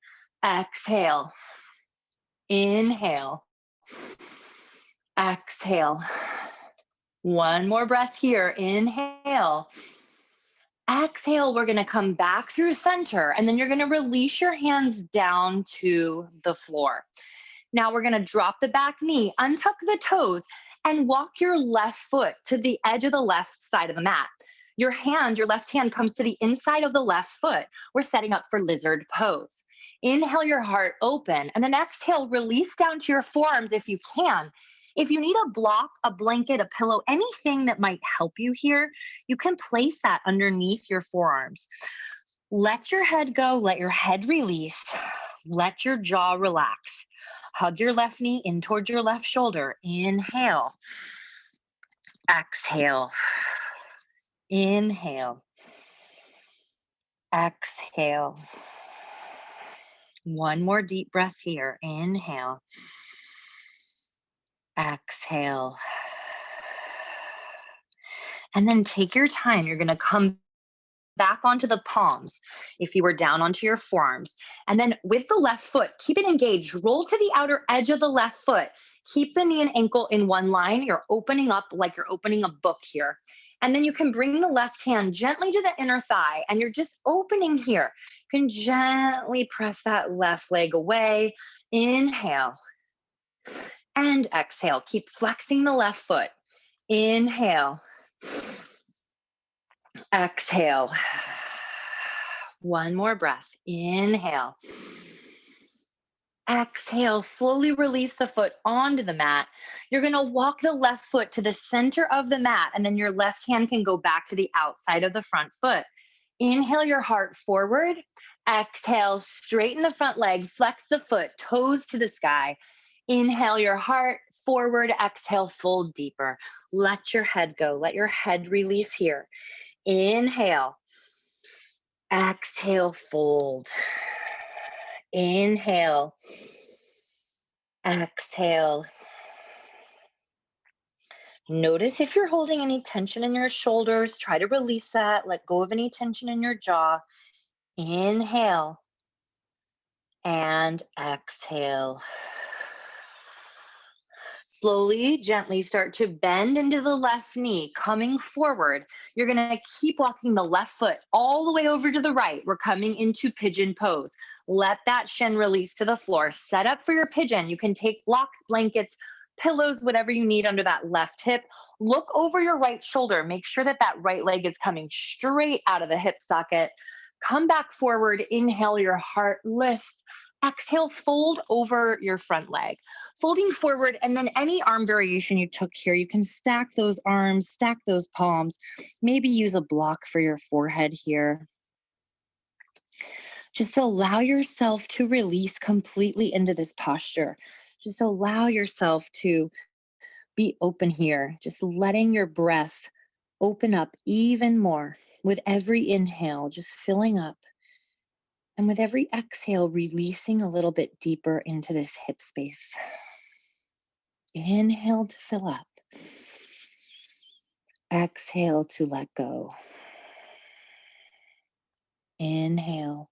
Exhale. Inhale. Exhale. One more breath here. Inhale. Exhale, we're going to come back through center, and then you're going to release your hands down to the floor. Now we're going to drop the back knee, untuck the toes, and walk your left foot to the edge of the left side of the mat. Your left hand comes to the inside of the left foot. We're setting up for lizard pose. Inhale your heart open, and then exhale, release down to your forearms if you can. If you need a block, a blanket, a pillow, anything that might help you here, you can place that underneath your forearms. Let your head go, let your head release, let your jaw relax. Hug your left knee in towards your left shoulder. Inhale, exhale, inhale, exhale. One more deep breath here. Inhale, exhale. And then take your time. You're going to come back onto the palms if you were down onto your forearms. And then with the left foot, keep it engaged. Roll to the outer edge of the left foot. Keep the knee and ankle in one line. You're opening up like you're opening a book here. And then you can bring the left hand gently to the inner thigh, and you're just opening here. You can gently press that left leg away. Inhale and exhale. Keep flexing the left foot. Inhale. Exhale. One more breath. Inhale. Exhale. Slowly release the foot onto the mat. You're going to walk the left foot to the center of the mat, and then your left hand can go back to the outside of the front foot. Inhale your heart forward. Exhale, straighten the front leg, flex the foot, toes to the sky. Inhale your heart forward. Exhale, fold deeper. Let your head go. Let your head release here. Inhale. Exhale, fold. Inhale. Exhale. Notice if you're holding any tension in your shoulders. Try to release that. Let go of any tension in your jaw. Inhale. And exhale. Slowly, gently start to bend into the left knee, coming forward. You're going to keep walking the left foot all the way over to the right. We're coming into pigeon pose. Let that shin release to the floor. Set up for your pigeon. You can take blocks, blankets, pillows, whatever you need under that left hip. Look over your right shoulder. Make sure that that right leg is coming straight out of the hip socket. Come back forward. Inhale, your heart lifts. Exhale, fold over your front leg. Folding forward, and then any arm variation you took here, you can stack those arms, stack those palms, maybe use a block for your forehead here. Just allow yourself to release completely into this posture. Just allow yourself to be open here, just letting your breath open up even more with every inhale, just filling up. And with every exhale, releasing a little bit deeper into this hip space. Inhale to fill up. Exhale to let go. Inhale.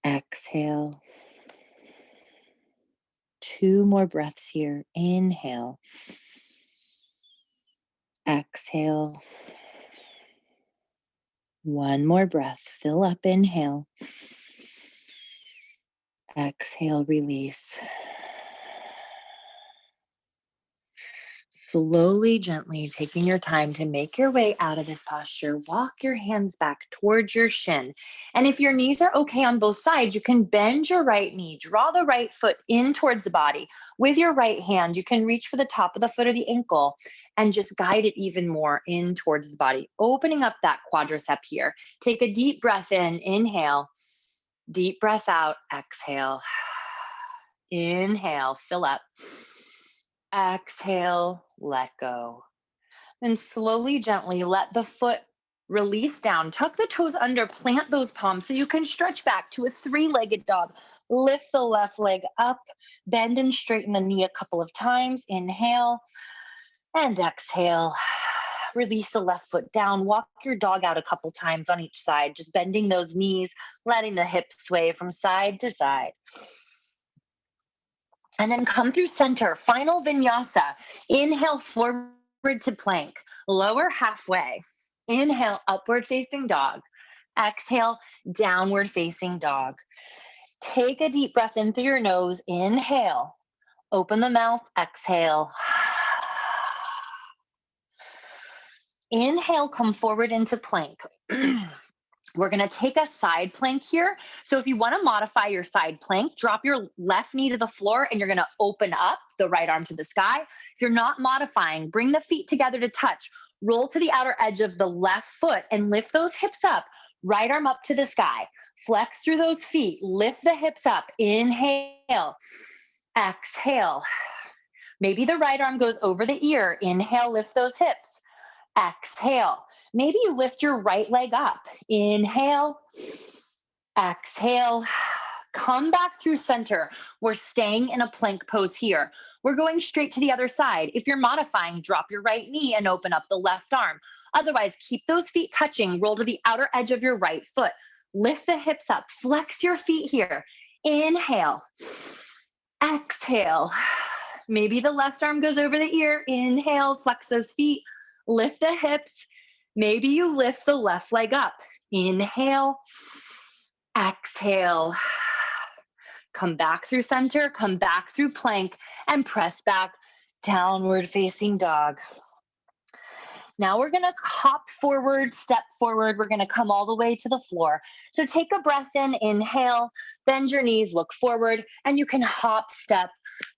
Exhale. 2 more breaths here. Inhale. Exhale. 1 more breath. Fill up. Inhale. Exhale. Release. Slowly, gently taking your time to make your way out of this posture. Walk your hands back towards your shin. And if your knees are okay on both sides, you can bend your right knee, draw the right foot in towards the body. With your right hand, you can reach for the top of the foot or the ankle and just guide it even more in towards the body, opening up that quadricep here. Take a deep breath in, inhale, deep breath out, exhale. Inhale, fill up. Exhale, let go. Then slowly, gently let the foot release down. Tuck the toes under, plant those palms so you can stretch back to a 3-legged dog. Lift the left leg up, bend and straighten the knee a couple of times. Inhale and exhale. Release the left foot down. Walk your dog out a couple times on each side, just bending those knees, letting the hips sway from side to side. And then come through center, final vinyasa. Inhale, forward to plank, lower halfway. Inhale, upward facing dog. Exhale, downward facing dog. Take a deep breath in through your nose. Inhale, open the mouth, exhale. Inhale, come forward into plank. We're going to take a side plank here. So if you want to modify your side plank, drop your left knee to the floor and you're going to open up the right arm to the sky. If you're not modifying, bring the feet together to touch. Roll to the outer edge of the left foot and lift those hips up. Right arm up to the sky. Flex through those feet. Lift the hips up. Inhale. Exhale. Maybe the right arm goes over the ear. Inhale, lift those hips. Exhale. Maybe you lift your right leg up. Inhale. Exhale. Come back through center. We're staying in a plank pose here. We're going straight to the other side. If you're modifying, drop your right knee and open up the left arm. Otherwise, keep those feet touching. Roll to the outer edge of your right foot. Lift the hips up. Flex your feet here. Inhale. Exhale. Maybe the left arm goes over the ear. Inhale, flex those feet. Lift the hips. Maybe you lift the left leg up. Inhale. Exhale. Come back through center, come back through plank, and press back, downward facing dog. Now we're gonna hop forward, step forward. We're gonna come all the way to the floor. So take a breath in, inhale, bend your knees, look forward, and you can hop, step,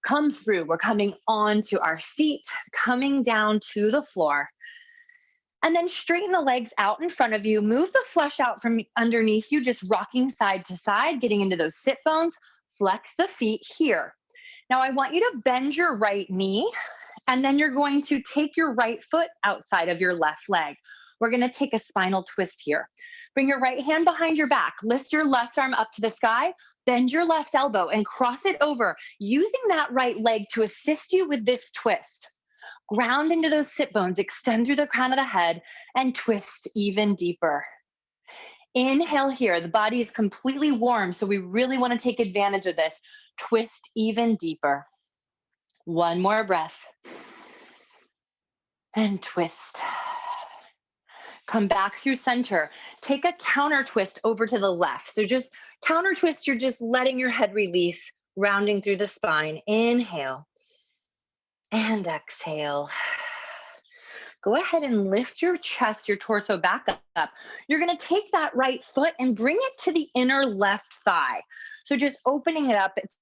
come through. We're coming onto our seat, coming down to the floor. And then straighten the legs out in front of you. Move the flesh out from underneath you, just rocking side to side, getting into those sit bones. Flex the feet here. Now I want you to bend your right knee, and then you're going to take your right foot outside of your left leg. We're going to take a spinal twist here. Bring your right hand behind your back. Lift your left arm up to the sky. Bend your left elbow and cross it over, using that right leg to assist you with this twist. Ground into those sit bones, extend through the crown of the head, and twist even deeper. Inhale here. The body is completely warm, so we really want to take advantage of this. Twist even deeper. One more breath. And twist. Come back through center. Take a counter twist over to the left. So just counter twist, you're just letting your head release, rounding through the spine. Inhale. And exhale. Go ahead and lift your chest, your torso back up. You're going to take that right foot and bring it to the inner left thigh. So just opening it up. It's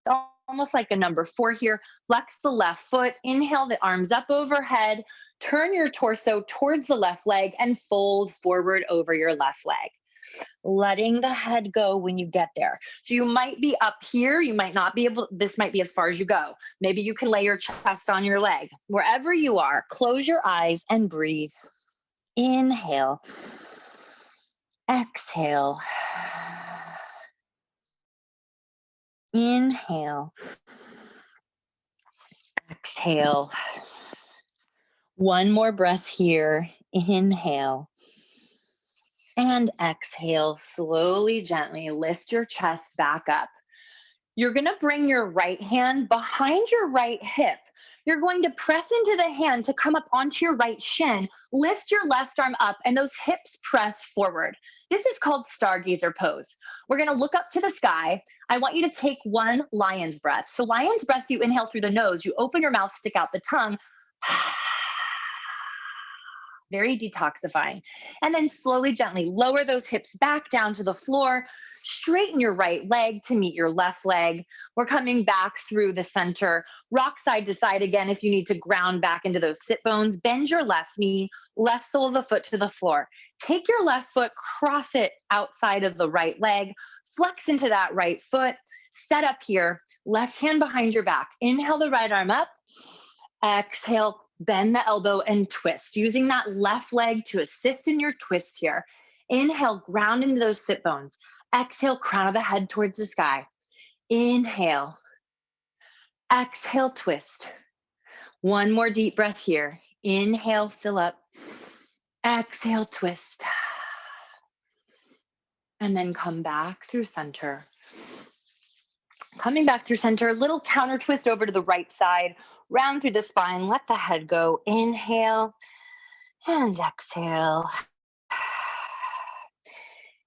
almost like a number 4 here. Flex the left foot. Inhale the arms up overhead. Turn your torso towards the left leg and fold forward over your left leg. Letting the head go when you get there. So you might be up here. You might not be able, this might be as far as you go. Maybe you can lay your chest on your leg. Wherever you are, close your eyes and breathe. Inhale. Exhale. Inhale. Exhale. One more breath here. Inhale. And exhale, slowly, gently lift your chest back up. You're going to bring your right hand behind your right hip. You're going to press into the hand to come up onto your right shin. Lift your left arm up and those hips press forward. This is called stargazer pose. We're going to look up to the sky. I want you to take one lion's breath. So lion's breath, you inhale through the nose, you open your mouth, stick out the tongue. Very detoxifying. And then slowly, gently lower those hips back down to the floor. Straighten your right leg to meet your left leg. We're coming back through the center. Rock side to side again if you need to ground back into those sit bones. Bend your left knee, left sole of the foot to the floor. Take your left foot, cross it outside of the right leg. Flex into that right foot. Set up here. Left hand behind your back. Inhale the right arm up. Exhale, bend the elbow and twist, using that left leg to assist in your twist here. Inhale, ground into those sit bones. Exhale, crown of the head towards the sky. Inhale. Exhale, twist. One more deep breath here. Inhale, fill up. Exhale, twist. And then come back through center. Coming back through center, little counter twist over to the right side. Round through the spine, let the head go. Inhale and exhale.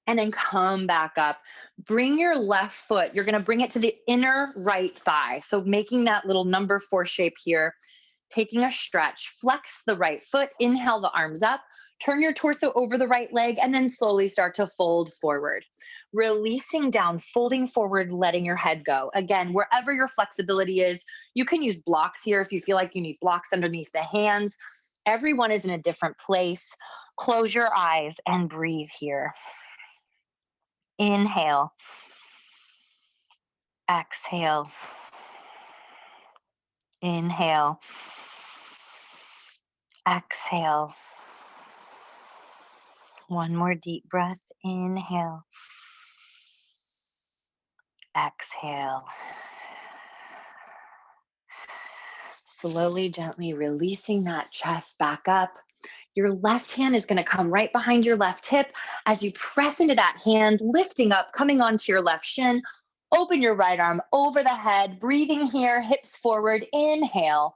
And then come back up. Bring your left foot. You're going to bring it to the inner right thigh. So making that little number 4 shape here. Taking a stretch. Flex the right foot. Inhale the arms up. Turn your torso over the right leg and then slowly start to fold forward. Releasing down, folding forward, letting your head go. Again, wherever your flexibility is, you can use blocks here if you feel like you need blocks underneath the hands. Everyone is in a different place. Close your eyes and breathe here. Inhale. Exhale. Inhale. Exhale. One more deep breath. Inhale. Exhale. Slowly, gently releasing that chest back up. Your left hand is going to come right behind your left hip as you press into that hand, lifting up, coming onto your left shin. Open your right arm over the head, breathing here, hips forward. Inhale.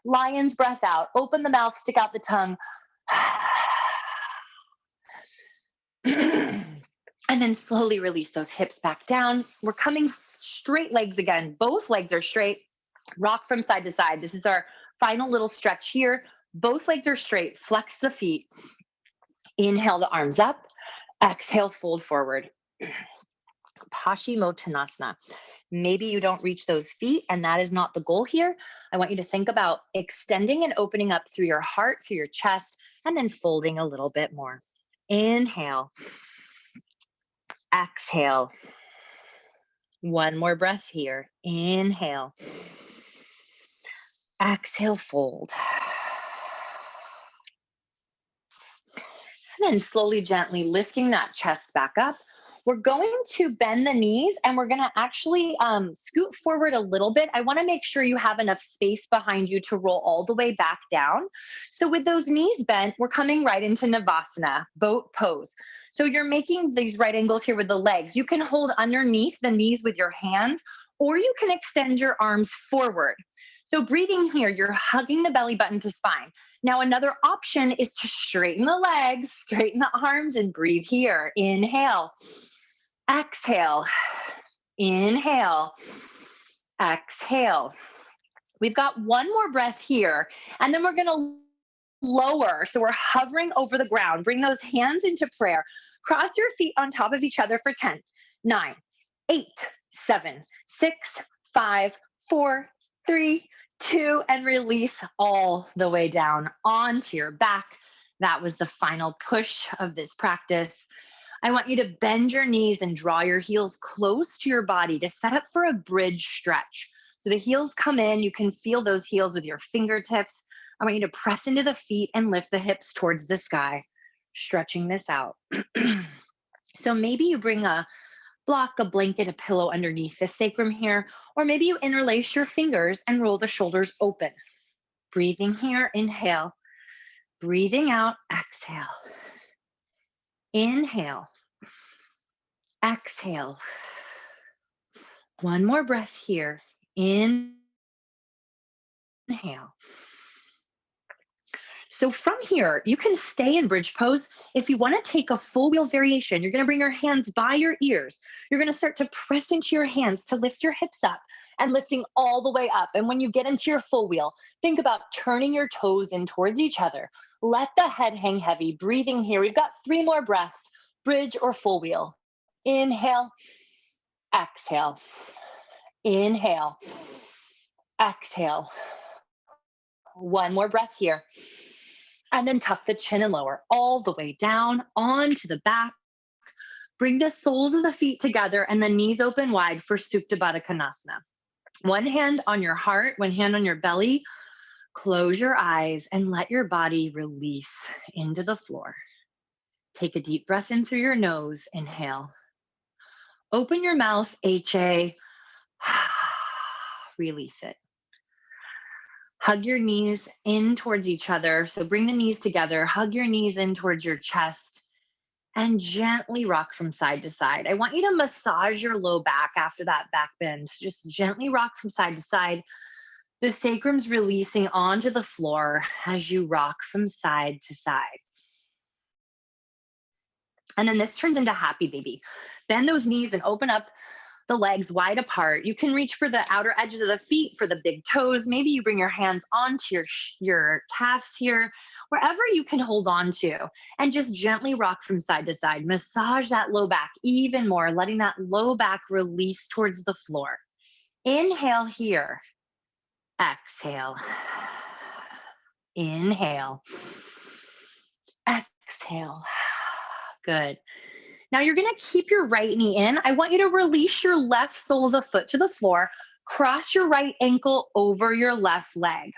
Lion's breath out. Open the mouth, stick out the tongue. And then slowly release those hips back down. We're coming straight legs again. Both legs are straight. Rock from side to side. This is our final little stretch here. Both legs are straight. Flex the feet. Inhale the arms up. Exhale, fold forward. Paschimottanasana. Maybe you don't reach those feet, and that is not the goal here. I want you to think about extending and opening up through your heart, through your chest, and then folding a little bit more. Inhale. Exhale. One more breath here. Inhale. Exhale, fold. And then slowly, gently lifting that chest back up. We're going to bend the knees and we're going to actually scoot forward a little bit. I want to make sure you have enough space behind you to roll all the way back down. So with those knees bent, we're coming right into Navasana, boat pose. So you're making these right angles here with the legs. You can hold underneath the knees with your hands, or you can extend your arms forward. So breathing here, you're hugging the belly button to spine. Now, another option is to straighten the legs, straighten the arms, and breathe here. Inhale, exhale, inhale, exhale. We've got one more breath here, and then we're going to lower. So we're hovering over the ground. Bring those hands into prayer. Cross your feet on top of each other for 10, 9, 8, 7, 6, 5, 4, 3, 2, and release all the way down onto your back. That was the final push of this practice. I want you to bend your knees and draw your heels close to your body to set up for a bridge stretch. So the heels come in, you can feel those heels with your fingertips. I want you to press into the feet and lift the hips towards the sky, stretching this out. So maybe you bring a block, a blanket, a pillow underneath the sacrum here, or maybe you interlace your fingers and roll the shoulders open. Breathing here, inhale. Breathing out, exhale. Inhale. Exhale. One more breath here. Inhale. So from here, you can stay in bridge pose. If you want to take a full wheel variation, you're going to bring your hands by your ears. You're going to start to press into your hands to lift your hips up and lifting all the way up. And when you get into your full wheel, think about turning your toes in towards each other. Let the head hang heavy. Breathing here. We've got 3 more breaths, bridge or full wheel. Inhale, exhale. Inhale, exhale. One more breath here. And then tuck the chin and lower all the way down onto the back. Bring the soles of the feet together and the knees open wide for Supta Baddha Konasana. One hand on your heart, one hand on your belly. Close your eyes and let your body release into the floor. Take a deep breath in through your nose. Inhale. Open your mouth, HA. Release it. Hug your knees in towards each other. So bring the knees together, hug your knees in towards your chest, and gently rock from side to side. I want you to massage your low back after that back bend. Just gently rock from side to side. The sacrum's releasing onto the floor as you rock from side to side. And then this turns into happy baby. Bend those knees and open up the legs wide apart. You can reach for the outer edges of the feet for the big toes. Maybe you bring your hands onto your calves here, wherever you can hold on to, and just gently rock from side to side. Massage that low back even more, letting that low back release towards the floor. Inhale here. Exhale. Inhale. Exhale. Good. Now you're going to keep your right knee in. I want you to release your left sole of the foot to the floor. Cross your right ankle over your left leg.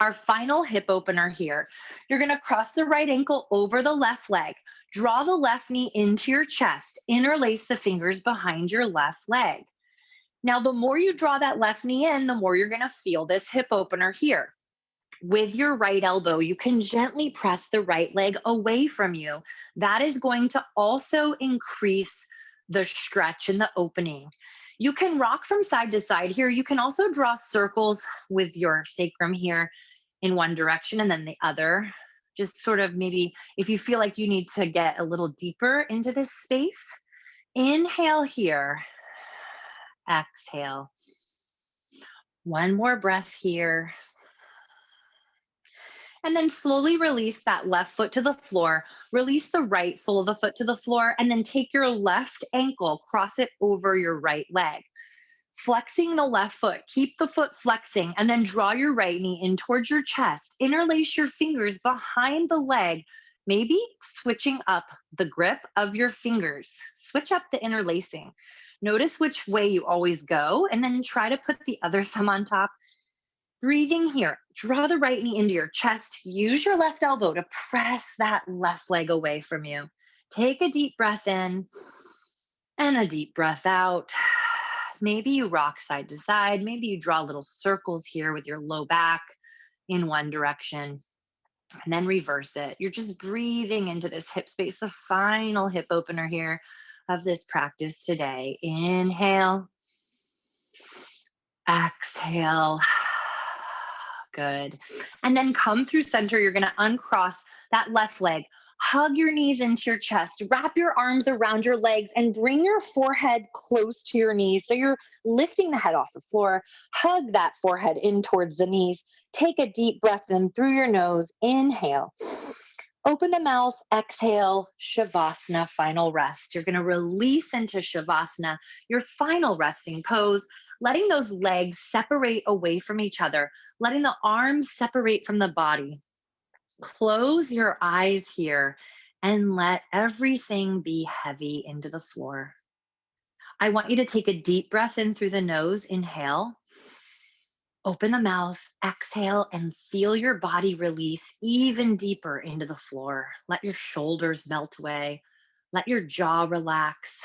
Our final hip opener here. You're going to cross the right ankle over the left leg. Draw the left knee into your chest. Interlace the fingers behind your left leg. Now, the more you draw that left knee in, the more you're going to feel this hip opener here. With your right elbow, you can gently press the right leg away from you. That is going to also increase the stretch and the opening. You can rock from side to side here. You can also draw circles with your sacrum here in one direction and then the other. Just sort of maybe if you feel like you need to get a little deeper into this space, inhale here, exhale. One more breath here. And then slowly release that left foot to the floor. Release the right sole of the foot to the floor, and then take your left ankle, cross it over your right leg. Flexing the left foot, keep the foot flexing, and then draw your right knee in towards your chest. Interlace your fingers behind the leg, maybe switching up the grip of your fingers. Switch up the interlacing. Notice which way you always go, and then try to put the other thumb on top. Breathing here, draw the right knee into your chest. Use your left elbow to press that left leg away from you. Take a deep breath in and a deep breath out. Maybe you rock side to side. Maybe you draw little circles here with your low back in one direction and then reverse it. You're just breathing into this hip space, the final hip opener here of this practice today. Inhale, exhale. Good. And then come through center. You're going to uncross that left leg. Hug your knees into your chest. Wrap your arms around your legs and bring your forehead close to your knees. So you're lifting the head off the floor. Hug that forehead in towards the knees. Take a deep breath in through your nose. Inhale. Open the mouth. Exhale. Shavasana, final rest. You're going to release into Shavasana, your final resting pose, letting those legs separate away from each other, letting the arms separate from the body. Close your eyes here and let everything be heavy into the floor. I want you to take a deep breath in through the nose. Inhale. Open the mouth, exhale, and feel your body release even deeper into the floor. Let your shoulders melt away. Let your jaw relax.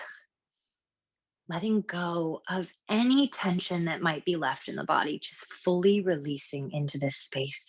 Letting go of any tension that might be left in the body, just fully releasing into this space.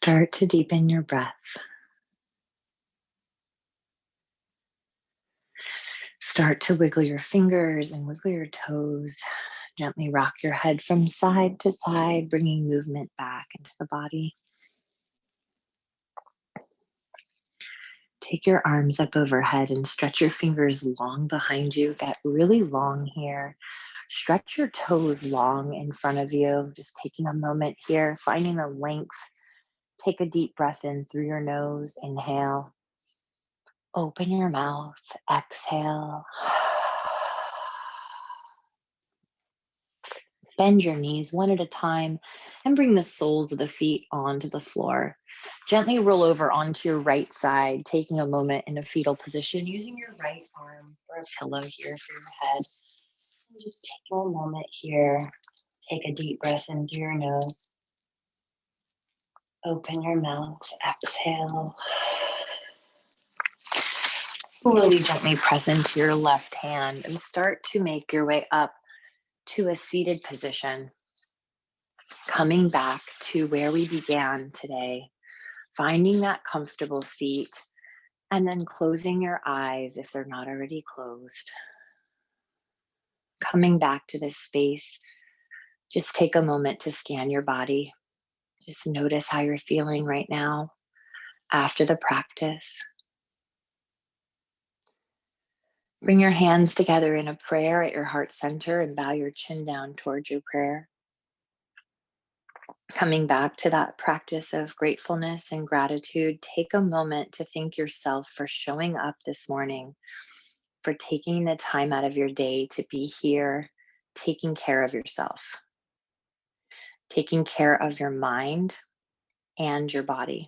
Start to deepen your breath. Start to wiggle your fingers and wiggle your toes. Gently rock your head from side to side, bringing movement back into the body. Take your arms up overhead and stretch your fingers long behind you. Get really long here. Stretch your toes long in front of you. Just taking a moment here, finding the length. Take a deep breath in through your nose. Inhale. Open your mouth. Exhale. Bend your knees one at a time and bring the soles of the feet onto the floor. Gently roll over onto your right side, taking a moment in a fetal position, using your right arm for a pillow here for your head. And just take a moment here. Take a deep breath in through your nose. Open your mouth. Exhale. Slowly, gently press into your left hand and start to make your way up to a seated position. Coming back to where we began today, finding that comfortable seat, and then closing your eyes if they're not already closed. Coming back to this space, just take a moment to scan your body. Just notice how you're feeling right now after the practice. Bring your hands together in a prayer at your heart center and bow your chin down towards your prayer. Coming back to that practice of gratefulness and gratitude, take a moment to thank yourself for showing up this morning, for taking the time out of your day to be here, taking care of yourself, taking care of your mind and your body.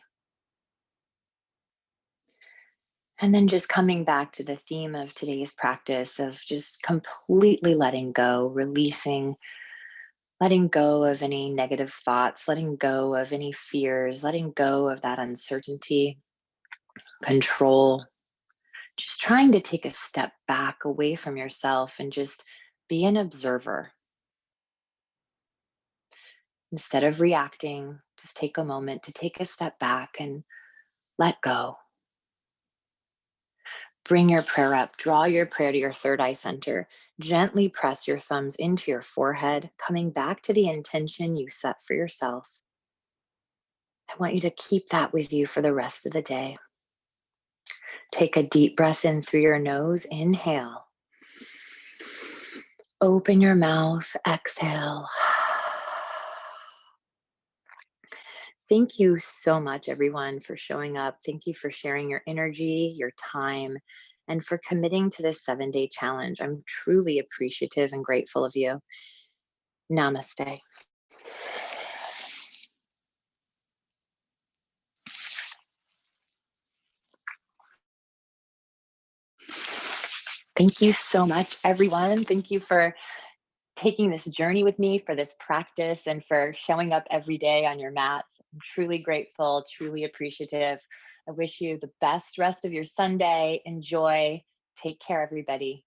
And then just coming back to the theme of today's practice of just completely letting go, releasing, letting go of any negative thoughts, letting go of any fears, letting go of that uncertainty, control, just trying to take a step back away from yourself and just be an observer. Instead of reacting, just take a moment to take a step back and let go. Bring your prayer up, draw your prayer to your third eye center. Gently press your thumbs into your forehead, coming back to the intention you set for yourself. I want you to keep that with you for the rest of the day. Take a deep breath in through your nose. Inhale. Open your mouth. Exhale. Thank you so much, everyone, for showing up. Thank you for sharing your energy, your time, and for committing to this 7-day challenge. I'm truly appreciative and grateful of you. Namaste. Thank you so much, everyone. Thank you for taking this journey with me, for this practice, and for showing up every day on your mats. I'm truly grateful, truly appreciative. I wish you the best rest of your Sunday. Enjoy. Take care, everybody.